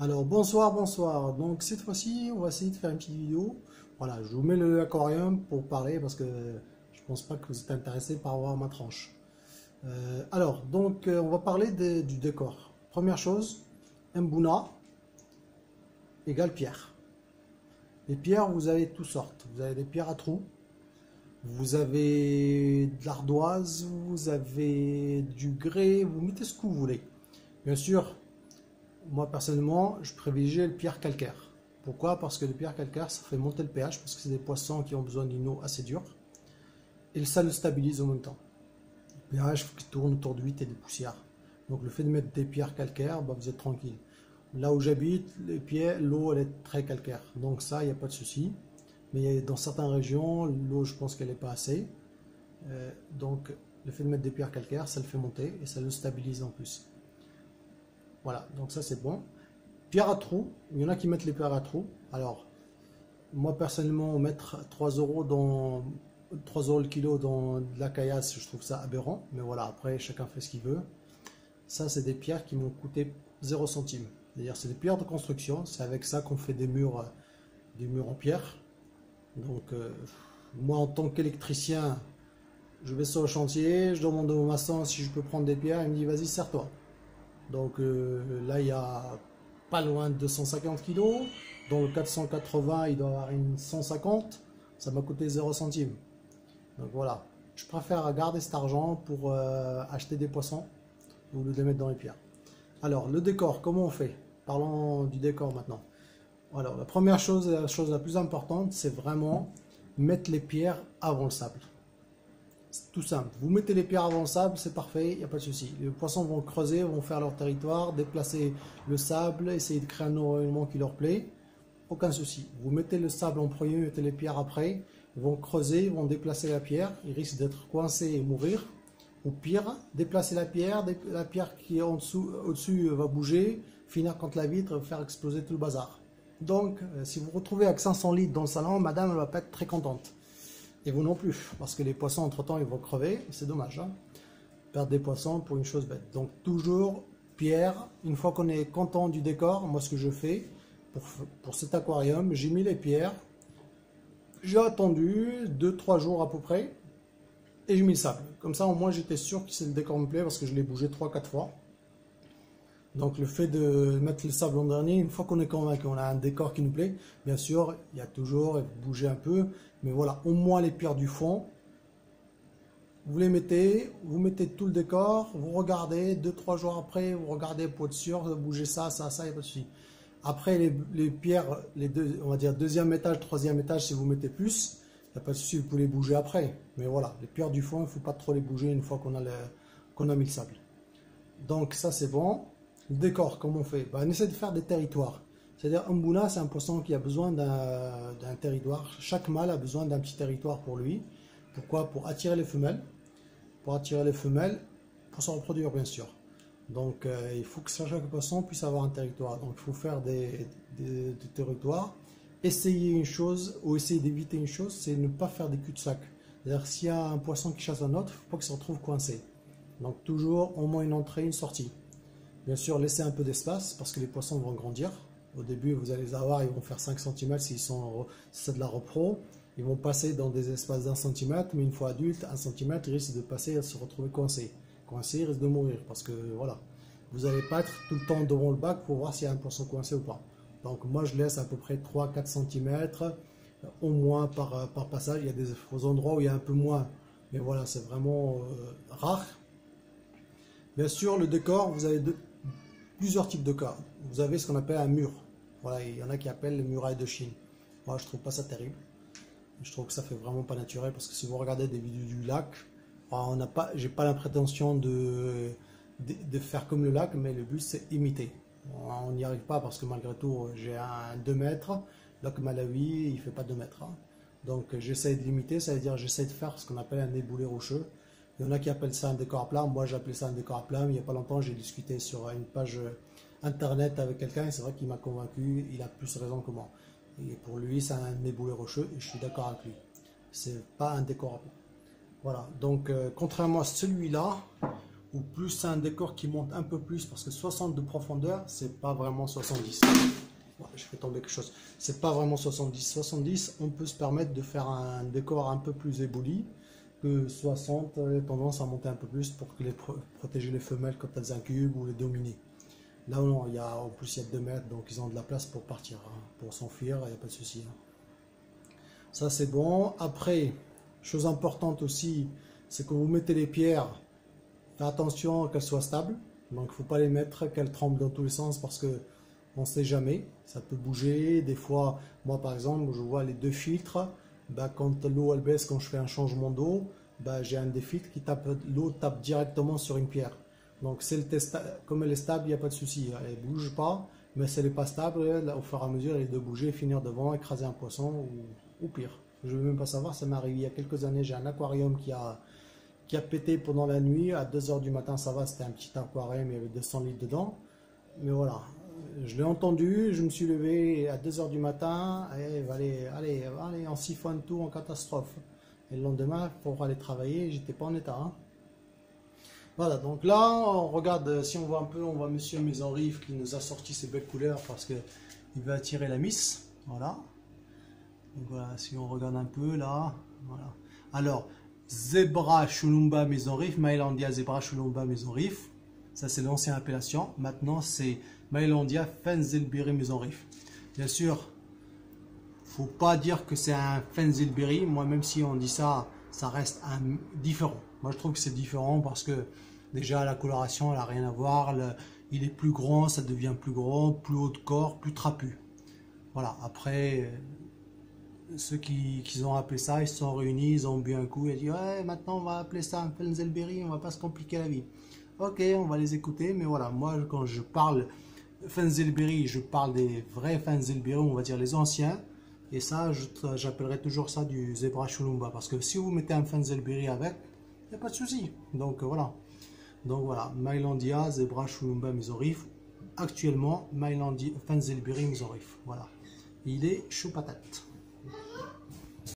Alors bonsoir, bonsoir. Donc cette fois-ci, on va essayer de faire une petite vidéo. Voilà, je vous mets l'aquarium pour parler parce que je pense pas que vous êtes intéressé par voir ma tranche. On va parler du décor. Première chose, Mbuna égale pierre. Les pierres, vous avez toutes sortes. Vous avez des pierres à trous, vous avez de l'ardoise, vous avez du grès, vous mettez ce que vous voulez. Bien sûr, moi personnellement, je privilégie le pierre calcaire. Pourquoi? Parce que le pierre calcaire, ça fait monter le pH, parce que c'est des poissons qui ont besoin d'une eau assez dure. Et ça le stabilise en même temps. Le pH, il faut qu'il tourne autour de 8 et des poussières. Donc le fait de mettre des pierres calcaires, bah, vous êtes tranquille. Là où j'habite, l'eau elle est très calcaire. Donc ça, il n'y a pas de souci. Mais dans certaines régions, l'eau, je pense qu'elle n'est pas assez. Donc le fait de mettre des pierres calcaires, ça le fait monter et ça le stabilise en plus. Voilà, donc ça c'est bon. Pierre à trous, il y en a qui mettent les pierres à trous. Alors, moi personnellement, mettre 3 euros le kilo dans de la caillasse, je trouve ça aberrant. Mais voilà, après, chacun fait ce qu'il veut. Ça, c'est des pierres qui m'ont coûté 0 centime. C'est-à-dire, c'est des pierres de construction. C'est avec ça qu'on fait des murs en pierre. Donc, moi, en tant qu'électricien, je vais sur le chantier, je demande au maçon si je peux prendre des pierres. Il me dit, vas-y, sers-toi. Donc là, il y a pas loin de 250 kg. Dans le 480, il doit y avoir une 150. Ça m'a coûté 0 centime. Donc voilà. Je préfère garder cet argent pour acheter des poissons au lieu de les mettre dans les pierres. Alors, le décor, comment on fait? Parlons du décor maintenant. Alors, la première chose et la chose la plus importante, c'est vraiment mettre les pierres avant le sable. C'est tout simple. Vous mettez les pierres avant le sable, c'est parfait, il n'y a pas de souci. Les poissons vont creuser, vont faire leur territoire, déplacer le sable, essayer de créer un environnement qui leur plaît. Aucun souci. Vous mettez le sable en premier, vous mettez les pierres après. Ils vont creuser, ils vont déplacer la pierre. Ils risquent d'être coincés et mourir. Ou pire, déplacer la pierre qui est en dessous, au-dessus va bouger, finir contre la vitre, faire exploser tout le bazar. Donc, si vous vous retrouvez avec 500 litres dans le salon, madame ne va pas être très contente. Et vous non plus, parce que les poissons, entre-temps, ils vont crever. C'est dommage, hein, perdre des poissons pour une chose bête. Donc, toujours pierre. Une fois qu'on est content du décor, moi, ce que je fais pour cet aquarium, j'ai mis les pierres. J'ai attendu 2-3 jours à peu près. Et j'ai mis le sable. Comme ça, au moins, j'étais sûr que le décor me plaît, parce que je l'ai bougé 3-4 fois. Donc, le fait de mettre le sable en dernier, une fois qu'on est convaincu qu'on a un décor qui nous plaît, bien sûr, il y a toujours bouger un peu. Mais voilà, au moins les pierres du fond, vous les mettez, vous mettez tout le décor, vous regardez, 2-3 jours après, vous regardez pour être sûr, bougez ça, il n'y a pas de souci. Après, les pierres, on va dire deuxième étage, troisième étage, si vous mettez plus, il n'y a pas de souci, vous pouvez les bouger après. Mais voilà, les pierres du fond, il ne faut pas trop les bouger une fois qu'on a mis le sable. Donc ça, c'est bon. Le décor, comment on fait? On essaie de faire des territoires. C'est-à-dire, un Mbuna, c'est un poisson qui a besoin d'un territoire. Chaque mâle a besoin d'un petit territoire pour lui. Pourquoi? Pour attirer les femelles. Pour attirer les femelles, pour se reproduire, bien sûr. Donc, il faut que chaque poisson puisse avoir un territoire. Donc, il faut faire des territoires. Essayer une chose, ou essayer d'éviter une chose, c'est ne pas faire des cul-de-sac. C'est-à-dire, s'il y a un poisson qui chasse un autre, il ne faut pas qu'il se retrouve coincé. Donc, toujours au moins une entrée, une sortie. Bien sûr, laissez un peu d'espace, parce que les poissons vont grandir. Au début, vous allez les avoir, ils vont faire 5 cm si c'est de la repro. Ils vont passer dans des espaces d'1 cm, mais une fois adultes, 1 cm, ils risquent de passer à se retrouver coincés. Coincés, ils risquent de mourir, parce que voilà, vous n'allez pas être tout le temps devant le bac pour voir s'il y a un poisson coincé ou pas. Donc moi, je laisse à peu près 3-4 cm, au moins par passage. Il y a des endroits où il y a un peu moins, mais voilà, c'est vraiment rare. Bien sûr, le décor, vous avez plusieurs types de cas. Vous avez ce qu'on appelle un mur. Voilà, il y en a qui appellent les murailles de Chine. Moi, je trouve pas ça terrible. Je trouve que ça fait vraiment pas naturel, parce que si vous regardez des vidéos du lac, j'ai pas la prétention de faire comme le lac, mais le but c'est imiter. On n'y arrive pas parce que malgré tout, j'ai un 2 mètres. Lac Malawi, il fait pas 2 mètres. Hein. Donc j'essaie de l'imiter, ça veut dire j'essaie de faire ce qu'on appelle un éboulé rocheux. Il y en a qui appellent ça un décor plat, moi j'appelle ça un décor plat, mais il n'y a pas longtemps j'ai discuté sur une page internet avec quelqu'un et c'est vrai qu'il m'a convaincu, il a plus raison que moi. Et pour lui c'est un éboulé rocheux et je suis d'accord avec lui. C'est pas un décor plat. Voilà, donc contrairement à celui-là, ou plus c'est un décor qui monte un peu plus, parce que 60 de profondeur, c'est pas vraiment 70. Ouais, je fais tomber quelque chose. C'est pas vraiment 70. 70, on peut se permettre de faire un décor un peu plus ébloui que 60, tendance à monter un peu plus pour que protéger les femelles quand elles incubent ou les dominer. Là, non, en plus, il y a 2 mètres, donc ils ont de la place pour partir, hein, pour s'enfuir, il n'y a pas de souci. Hein. Ça, c'est bon. Après, chose importante aussi, c'est que vous mettez les pierres, faites attention qu'elles soient stables. Donc, il ne faut pas les mettre, qu'elles tremblent dans tous les sens parce que on ne sait jamais. Ça peut bouger. Des fois, moi, par exemple, je vois les 2 filtres. Bah, quand l'eau elle baisse, quand je fais un changement d'eau, bah, j'ai un des filtres qui tape, l'eau tape directement sur une pierre. Donc, comme elle est stable, il n'y a pas de souci. Elle ne bouge pas, mais si elle n'est pas stable, au fur et à mesure, elle est de bouger, finir devant, écraser un poisson ou pire. Je ne veux même pas savoir, ça m'est arrivé il y a quelques années. J'ai un aquarium qui a pété pendant la nuit. À 2 h du matin, ça va, c'était un petit aquarium, il y avait 200 litres dedans. Mais voilà, je l'ai entendu, je me suis levé à 2 h du matin, et allez, on siphonne tout en catastrophe. Et le lendemain, pour aller travailler, j'étais pas en état. Hein. Voilà, donc là, on regarde, si on voit un peu, on voit Monsieur Maison-Rive qui nous a sorti ces belles couleurs parce qu'il veut attirer la miss. Voilà. Donc voilà, si on regarde un peu là, voilà. Alors, Zebra Chulumba Maison-Rive, Maëlandia Zebra Chulumba Maison-Rive. Ça, c'est l'ancienne appellation. Maintenant, c'est Maëlandia Fenzilbiri Maison-Rive. Bien sûr, faut pas dire que c'est un Fenzilbiri. Moi, même si on dit ça, ça reste différent. Moi, je trouve que c'est différent parce que déjà, la coloration, elle n'a rien à voir. Il est plus grand, ça devient plus grand, plus haut de corps, plus trapu. Voilà, après, ceux qui ont appelé ça, ils se sont réunis, ils ont bu un coup et dit ouais, maintenant on va appeler ça un Fenzilbiri, on va pas se compliquer la vie. Ok, on va les écouter, mais voilà, moi quand je parle Fenzilbiri, je parle des vrais Fenzilbiri, on va dire les anciens, et ça, j'appellerai toujours ça du Zebra Chulumba, parce que si vous mettez un Fenzilbiri avec, il n'y a pas de souci. Donc voilà, Maëlandia Zebra Chulumba Maison-Rive, actuellement Maëlandia Fenzilbiri Maison-Rive, voilà, il est chaud patate.